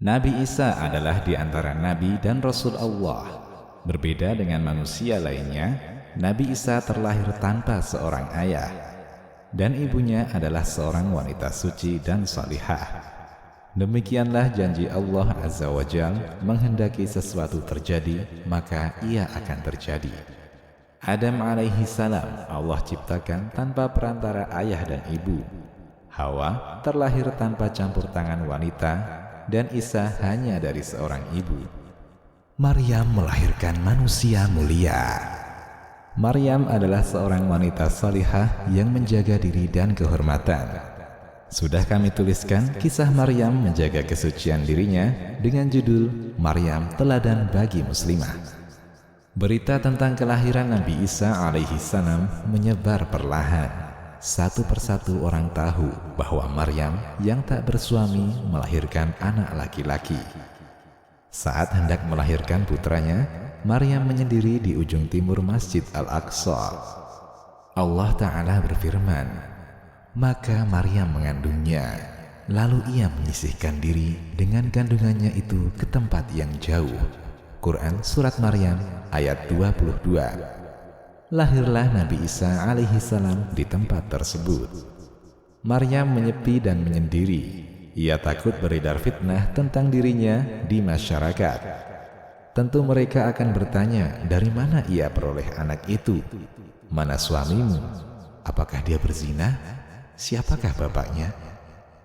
Nabi Isa adalah di antara Nabi dan Rasul Allah. Berbeda dengan manusia lainnya, Nabi Isa terlahir tanpa seorang ayah, dan ibunya adalah seorang wanita suci dan salihah. Demikianlah janji Allah Azza wa Jalla, menghendaki sesuatu terjadi, maka ia akan terjadi. Adam alaihi salam Allah ciptakan tanpa perantara ayah dan ibu. Hawa terlahir tanpa campur tangan wanita, dan Isa hanya dari seorang ibu. Maryam melahirkan manusia mulia. Maryam adalah seorang wanita salihah yang menjaga diri dan kehormatan. Sudah kami tuliskan kisah Maryam menjaga kesucian dirinya dengan judul Maryam Teladan Bagi Muslimah. Berita tentang kelahiran Nabi Isa alaihi salam menyebar perlahan. Satu persatu orang tahu bahwa Maryam yang tak bersuami melahirkan anak laki-laki. Saat hendak melahirkan putranya, Maryam menyendiri di ujung timur Masjid Al-Aqsa. Allah Ta'ala berfirman, maka Maryam mengandungnya, lalu ia menyisihkan diri dengan kandungannya itu ke tempat yang jauh. Quran Surat Maryam ayat 22. Lahirlah Nabi Isa alaihi salam di tempat tersebut. Maryam menyepi dan menyendiri. Ia takut beredar fitnah tentang dirinya di masyarakat. Tentu mereka akan bertanya, dari mana ia peroleh anak itu? Mana suamimu? Apakah dia berzina? Siapakah bapaknya?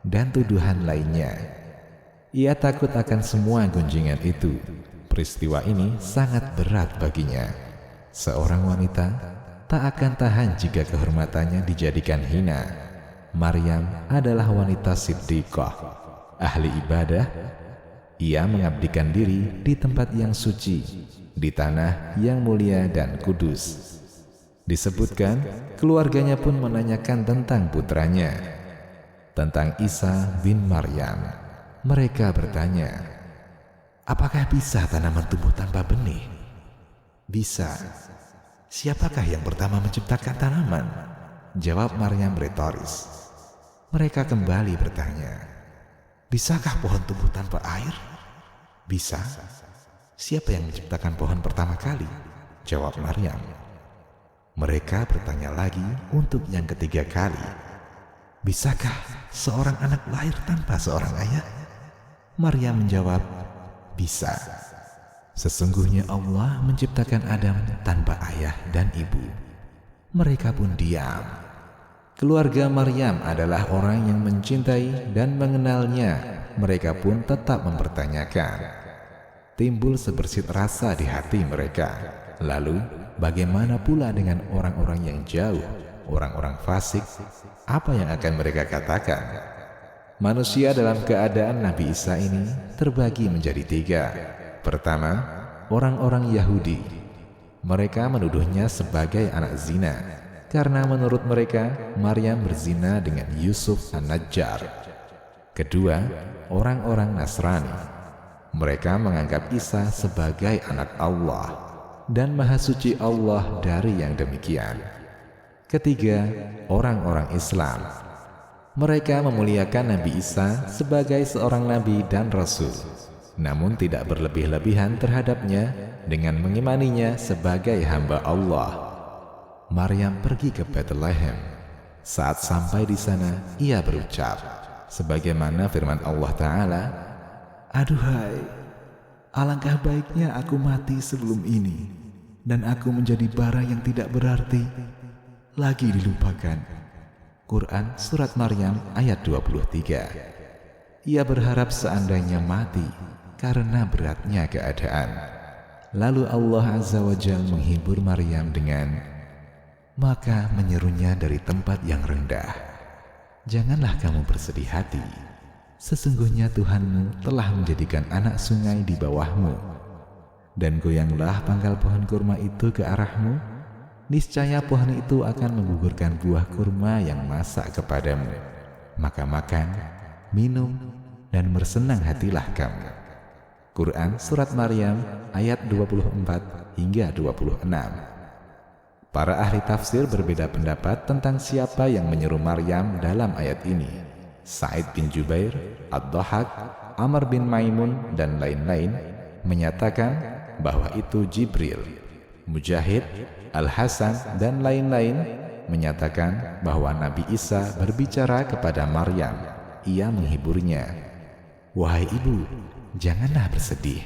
Dan tuduhan lainnya. Ia takut akan semua gunjingan itu. Peristiwa ini sangat berat baginya. Seorang wanita tak akan tahan jika kehormatannya dijadikan hina. Maryam adalah wanita siddiqah, ahli ibadah. Ia mengabdikan diri di tempat yang suci, di tanah yang mulia dan kudus. Disebutkan, keluarganya pun menanyakan tentang putranya, tentang Isa bin Maryam. Mereka bertanya, apakah bisa tanaman tumbuh tanpa benih? Bisa. Siapakah yang pertama menciptakan tanaman? Jawab Maryam retoris. Mereka kembali bertanya, bisakah pohon tumbuh tanpa air? Bisa. Siapa yang menciptakan pohon pertama kali? Jawab Maryam. Mereka bertanya lagi untuk yang ketiga kali, bisakah seorang anak lahir tanpa seorang ayah? Maryam menjawab, bisa. Sesungguhnya Allah menciptakan Adam tanpa ayah dan ibu. Mereka pun diam. Keluarga Maryam adalah orang yang mencintai dan mengenalnya. Mereka pun tetap mempertanyakan. Timbul sebersit rasa di hati mereka. Lalu, bagaimana pula dengan orang-orang yang jauh, orang-orang fasik? Apa yang akan mereka katakan? Manusia dalam keadaan Nabi Isa ini terbagi menjadi tiga. Pertama, orang-orang Yahudi. Mereka menuduhnya sebagai anak zina, karena menurut mereka Maryam berzina dengan Yusuf An-Najjar. Kedua, orang-orang Nasrani. Mereka menganggap Isa sebagai anak Allah dan Maha Suci Allah dari yang demikian. Ketiga, orang-orang Islam. Mereka memuliakan Nabi Isa sebagai seorang nabi dan rasul, namun tidak berlebih-lebihan terhadapnya dengan mengimaninya sebagai hamba Allah. Maryam pergi ke Bethlehem. Saat sampai di sana, ia berucap, sebagaimana firman Allah Ta'ala, aduhai, alangkah baiknya aku mati sebelum ini, dan aku menjadi bara yang tidak berarti, lagi dilupakan. Quran Surat Maryam ayat 23. Ia berharap seandainya mati karena beratnya keadaan. Lalu Allah Azza wa Jalla menghibur Maryam dengan, maka menyerunya dari tempat yang rendah, janganlah kamu bersedih hati. Sesungguhnya Tuhanmu telah menjadikan anak sungai di bawahmu, dan goyanglah pangkal pohon kurma itu ke arahmu. Niscaya pohon itu akan menggugurkan buah kurma yang masak kepadamu. Maka makan, minum, dan bersenang hatilah kamu. Quran Surat Maryam ayat 24 hingga 26. Para ahli tafsir berbeda pendapat tentang siapa yang menyeru Maryam dalam ayat ini. Sa'id bin Jubair, Ad-Dhahak, Amr bin Maimun, dan lain-lain menyatakan bahwa itu Jibril. Mujahid, Al-Hasan, dan lain-lain menyatakan bahwa Nabi Isa berbicara kepada Maryam. Ia menghiburnya. "Wahai ibu, janganlah bersedih."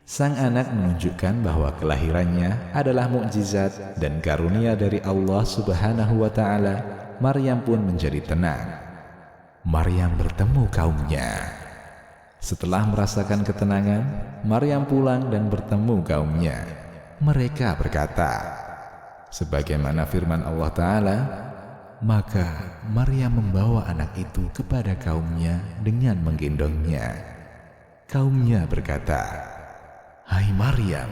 Sang anak menunjukkan bahwa kelahirannya adalah mukjizat dan karunia dari Allah Subhanahu wa Ta'ala. Maryam pun menjadi tenang. Maryam bertemu kaumnya. Setelah merasakan ketenangan, Maryam pulang dan bertemu kaumnya. Mereka berkata, sebagaimana firman Allah Ta'ala, maka Maryam membawa anak itu kepada kaumnya dengan menggendongnya. Kaumnya berkata, "Hai Maryam,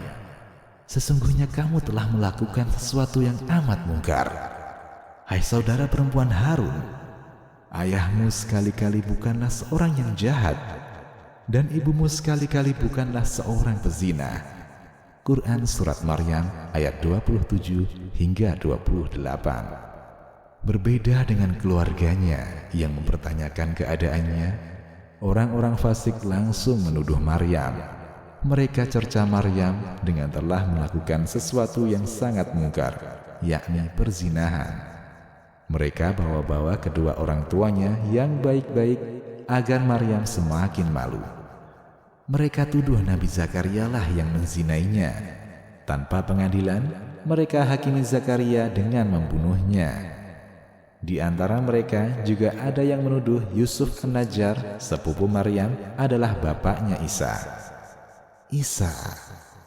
sesungguhnya kamu telah melakukan sesuatu yang amat mungkar. Hai saudara perempuan Harun, ayahmu sekali-kali bukanlah seorang yang jahat, dan ibumu sekali-kali bukanlah seorang pezina." Quran Surat Maryam ayat 27 hingga 28. Berbeda dengan keluarganya yang mempertanyakan keadaannya, orang-orang fasik langsung menuduh Maryam. Mereka cerca Maryam dengan telah melakukan sesuatu yang sangat mungkar, yakni perzinahan. Mereka bawa-bawa kedua orang tuanya yang baik-baik agar Maryam semakin malu. Mereka tuduh Nabi Zakaria lah yang menzinainya. Tanpa pengadilan, mereka hakimi Zakaria dengan membunuhnya. Di antara mereka juga ada yang menuduh Yusuf An-Najjar, sepupu Maryam, adalah bapaknya Isa. Isa,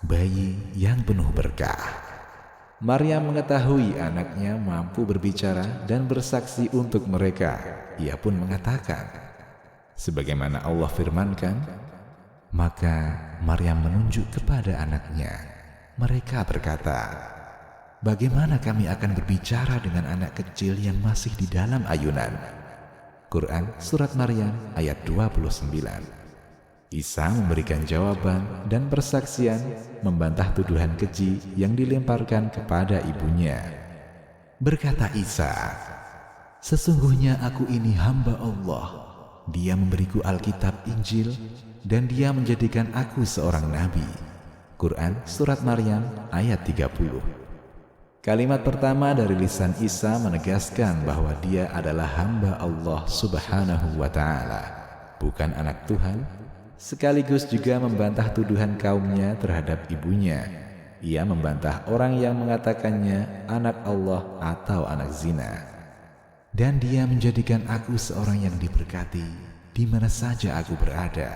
bayi yang penuh berkah. Maryam mengetahui anaknya mampu berbicara dan bersaksi untuk mereka. Ia pun mengatakan, sebagaimana Allah firmankan, maka Maryam menunjuk kepada anaknya. Mereka berkata, bagaimana kami akan berbicara dengan anak kecil yang masih di dalam ayunan? Quran Surat Maryam ayat 29. Isa memberikan jawaban dan persaksian membantah tuduhan keji yang dilemparkan kepada ibunya. Berkata Isa, sesungguhnya aku ini hamba Allah. Dia memberiku Alkitab Injil dan dia menjadikan aku seorang nabi. Quran Surat Maryam ayat 30. Kalimat pertama dari lisan Isa menegaskan bahwa dia adalah hamba Allah Subhanahu wa Ta'ala, bukan anak Tuhan, sekaligus juga membantah tuduhan kaumnya terhadap ibunya. Ia membantah orang yang mengatakannya anak Allah atau anak zina. Dan dia menjadikan aku seorang yang diberkati di mana saja aku berada.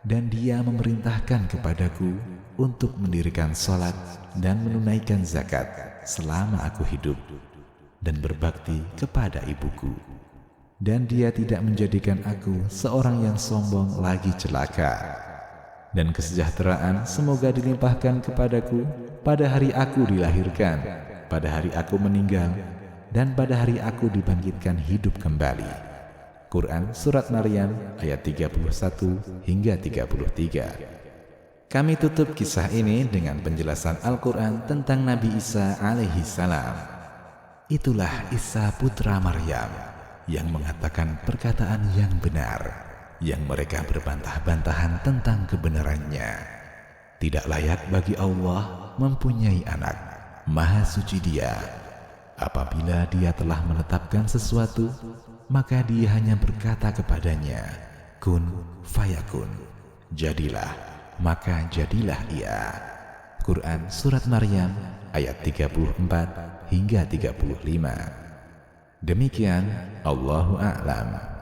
Dan dia memerintahkan kepadaku untuk mendirikan salat dan menunaikan zakat selama aku hidup dan berbakti kepada ibuku. Dan dia tidak menjadikan aku seorang yang sombong lagi celaka. Dan kesejahteraan semoga dilimpahkan kepadaku pada hari aku dilahirkan, pada hari aku meninggal, dan pada hari aku dibangkitkan hidup kembali. Quran Surat Maryam ayat 31 hingga 33. Kami tutup kisah ini dengan penjelasan Al-Quran tentang Nabi Isa alaihi salam. Itulah Isa putra Maryam yang mengatakan perkataan yang benar, yang mereka berbantah-bantahan tentang kebenarannya. Tidak layak bagi Allah mempunyai anak. Maha suci Dia. Apabila Dia telah menetapkan sesuatu, maka Dia hanya berkata kepadanya, kun fayakun, jadilah, maka jadilah ia. Quran Surat Maryam ayat 34 hingga 35. Demikian, Allahu a'lam.